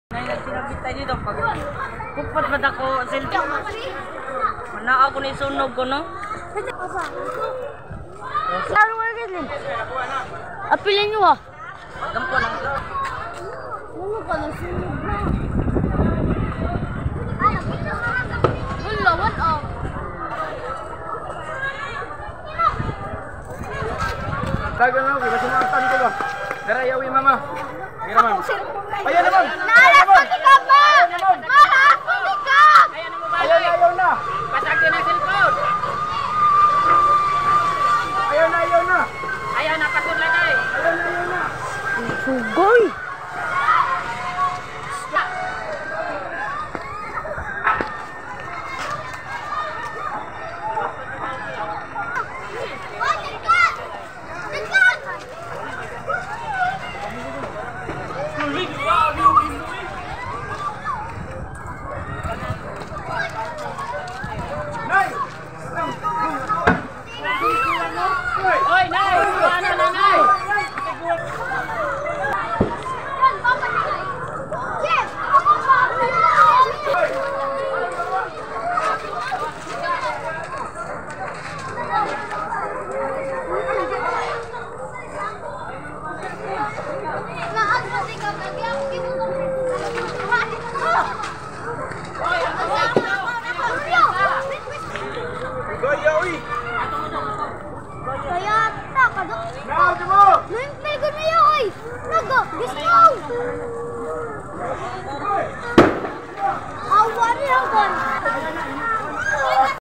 Sinabit tayo dito pag kupat ba ako silti. Mana ako ni sunog ko no? Lalo mo lagi. Apilin nyo ha. Gampo lang. Ano ka na sunog na? Wala, wala. Tagal na ako, kasi mga tan ko ba? Dara, yawi mama. Mira ma'am. Ayan na ma'am.